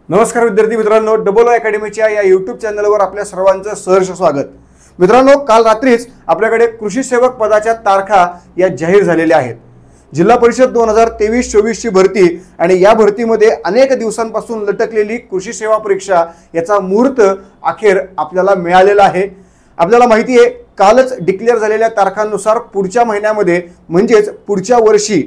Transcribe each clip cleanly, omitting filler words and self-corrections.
नमस्कार विद्यार्थी मित्रांनो, डबल अकॅडमीच्या या यूट्यूब चॅनलवर आपल्या सर्वांचं सहर्ष स्वागत। मित्रांनो, काल रात्रीच आपल्याकडे कृषी सेवक पदाच्या तारखा या जाहीर झालेल्या आहेत। जिल्हा परिषद 2023-24 ची भरती आणि या भरतीमध्ये अनेक दिवसांपासून लटकलेली कृषी सेवा परीक्षा याचा मुहूर्त अखेर आपल्याला मिळालेला आहे। आपल्याला माहिती आहे, कालच डिक्लेअर झालेल्या तारखांनुसार पुढच्या महिन्यामध्ये म्हणजेच पुढच्या वर्षी,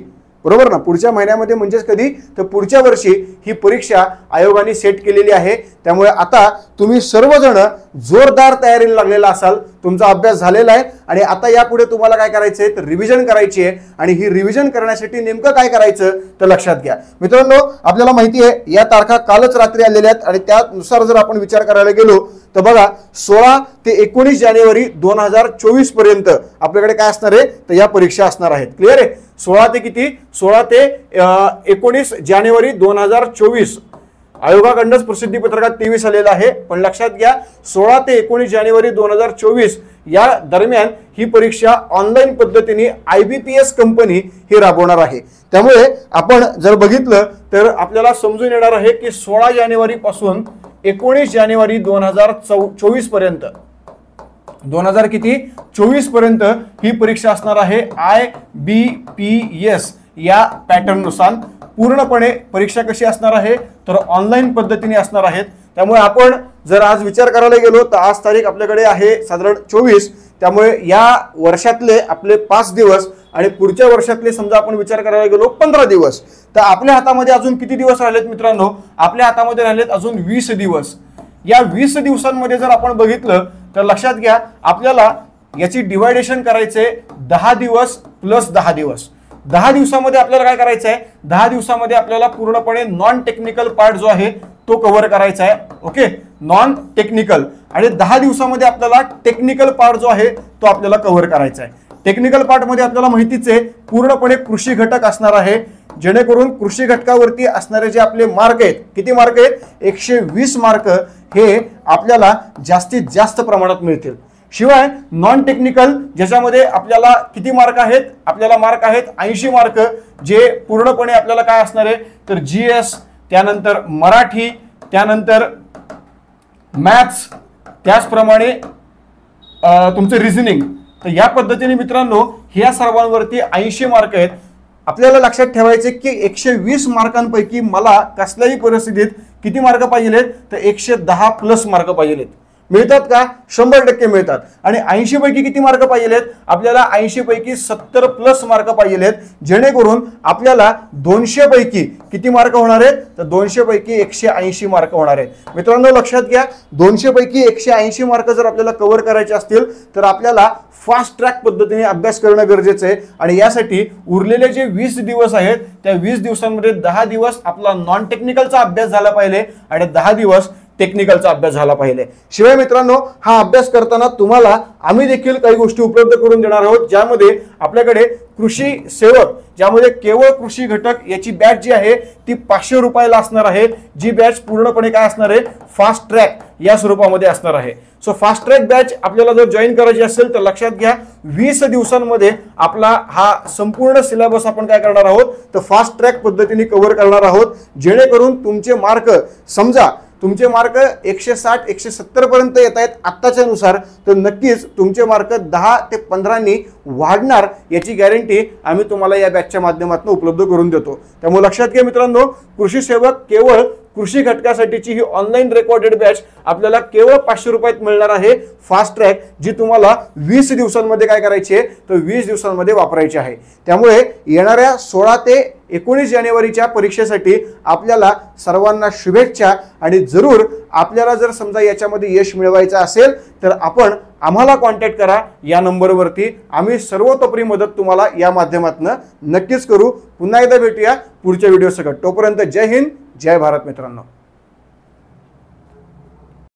बरोबर ना, पुढच्या महिन्यामध्ये म्हणजेच कधी तर पुढच्या वर्षी ही परीक्षा आयोगाने सेट केलेली आहे। त्यामुळे आता तुम्ही सर्वजण जोरदार तयारीला लागलेला असाल, तुमचा अभ्यास झालेला आहे आणि आता यापुढे तुम्हाला काय करायचं आहे तर रिव्हिजन करायची आहे। आणि ही रिव्हिजन करण्यासाठी नेमकं काय करायचं तर लक्षात घ्या मित्रांनो, आपल्याला माहिती आहे या तारखा कालच रात्री आलेल्या आहेत आणि त्यानुसार जर आपण विचार करायला गेलो तर बघा 16 ते 19 जानेवारी 2024 पर्यंत आपल्याकडे काय असणार आहे तर या परीक्षा असणार आहेत। क्लिअर आहे? 16 ते किती? 16 ते 19 जानेवारी 2024 आयोगाकडूनच प्रसिद्धी पत्रकात 23 आलेला आहे, पण लक्षात घ्या 16 ते 19 जानेवारी 2024 या दरम्यान ही परीक्षा ऑनलाईन पद्धतीने IBPS कंपनी ही राबवणार आहे। त्यामुळे आपण जर बघितलं तर आपल्याला समजून येणार आहे की 16 जानेवारी पासून 19 जानेवारी 2024 पर्यंत 2024 पर्यंत ही परीक्षा असणार आहे IBPS या पॅटर्न नुसार। पूर्णपणे परीक्षा कशी असणार आहे तर ऑनलाईन पद्धतीने असणार आहेत। त्यामुळे आपण जर आज विचार करायला गेलो तर आज तारीख आपल्याकडे आहे साधारण 24, त्यामुळे या वर्षातले आपले 5 दिवस आणि पुढच्या वर्षातले समजा आपण विचार करायला गेलो 15 दिवस, तर आपल्या हातामध्ये अजून किती दिवस राहिलेत मित्रांनो? आपल्या हातामध्ये राहिलेत अजून 20 दिवस। या 20 दिवसांमध्ये जर आपण बघितलं तर लक्षात घ्या आपल्याला याची डिवायडेशन करायचे 10 दिवस प्लस 10 दिवस। 10 दिवसामध्ये आपल्याला काय करायचं आहे? 10 दिवसामध्ये आपल्याला पूर्णपणे नॉन टेक्निकल पार्ट जो आहे तो कव्हर करायचा आहे। Okay, non technical. आणि 10 दिवसामध्ये आपल्याला टेक्निकल पार्ट जो आहे तो आपल्याला कव्हर करायचा आहे। टेक्निकल पार्ट मध्ये आपल्याला माहितीच आहे पूर्णपणे कृषी घटक असणार आहे, जेणेकरून कृषी घटकावरती असणारे जे आपले मार्क आहेत, किती मार्क आहेत? 120 मार्क हे आपल्याला जास्तीत जास्त प्रमाणात मिळतील। शिवाय नॉन टेक्निकल ज्याच्यामध्ये आपल्याला किती मार्क आहेत? आपल्याला मार्क आहेत 80 मार्क, जे पूर्णपणे आपल्याला काय असणार आहे तर GS, त्यानंतर मराठी, त्यानंतर मॅथ्स, त्याचप्रमाणे तुमचं रिझनिंग। तर या पद्धतीने मित्रांनो ह्या सर्वांवरती 80 मार्क आहेत। आपल्याला लक्षात ठेवायचे की 120 मार्कांपैकी मला कसल्याही परिस्थितीत किती मार्क पाहिजेत तर 110 प्लस मार्क पाहिजेत। मिळतात का? 100% मिळतात। आणि 80 पैकी किती मार्क पाहिजेत? आपल्याला 80 पैकी 70 प्लस मार्क पाहिजेत, जेणेकरून आपल्याला 200 पैकी किती मार्क होणार आहेत तर 200 पैकी 180 मार्क होणार आहेत। मित्रांनो लक्षात घ्या, 200 पैकी 180 मार्क जर आपल्याला कव्हर करायचे असतील तर आपल्याला फास्ट ट्रॅक पद्धतीने अभ्यास करणं गरजेचं आहे। आणि यासाठी उरलेले जे 20 दिवस आहेत त्या 20 दिवसांमध्ये 10 दिवस आपला नॉन टेक्निकलचा अभ्यास झाला पाहिजे आणि 10 दिवस टेक्निकलचा अभ्यास झाला पाहिजे। शिवाय मित्रांनो हा अभ्यास करताना तुम्हाला आम्ही देखील काही गोष्टी उपलब्ध करून देणार आहोत, ज्यामध्ये आपल्याकडे कृषी सेवक, ज्यामध्ये केवळ कृषी घटक याची बॅच जी आहे ती 500 रुपयाला असणार आहे। जी बॅच पूर्णपणे काय असणार आहे? फास्ट ट्रॅक या स्वरूपामध्ये असणार आहे। सो फास्ट ट्रॅक बॅच आपल्याला जर जॉईन करायची असेल तर लक्षात घ्या 20 दिवसांमध्ये आपला हा संपूर्ण सिलेबस आपण काय करणार आहोत तर फास्ट ट्रॅक पद्धतीने कव्हर करणार आहोत, जेणेकरून तुमचे मार्क, समजा तुमचे मार्क 160-170 पर्यंत येत आहेत आत्ताच्या नुसार, तर नक्कीच तुमचे मार्क 10 ते 15 वाढणार याची गॅरंटी आम्ही तुम्हाला या बॅचच्या माध्यमातून उपलब्ध करून देतो। त्यामुळे लक्षात घ्या मित्रांनो, कृषी सेवक केवळ कृषी घटकासाठीची ही ऑनलाईन रेकॉर्डेड बॅच आपल्याला केवळ 500 रुपयात मिळणार आहे फास्ट ट्रॅक, जी तुम्हाला 20 दिवसांमध्ये काय करायची आहे तर 20 दिवसांमध्ये वापरायची आहे। त्यामुळे येणाऱ्या 16 ते 19 जानेवारीच्या परीक्षेसाठी आपल्याला सर्वांना शुभेच्छा। आणि जरूर आपल्याला जर समजा याच्यामध्ये यश मिळवायचं असेल तर आपण आम्हाला कॉन्टॅक्ट करा या नंबरवरती, आम्ही सर्वतोपरी मदत तुम्हाला या माध्यमातून नक्कीच करू। पुन्हा एकदा भेटूया पुढच्या व्हिडिओ सकट। तोपर्यंत जय हिंद, जय भारत मित्रांनो।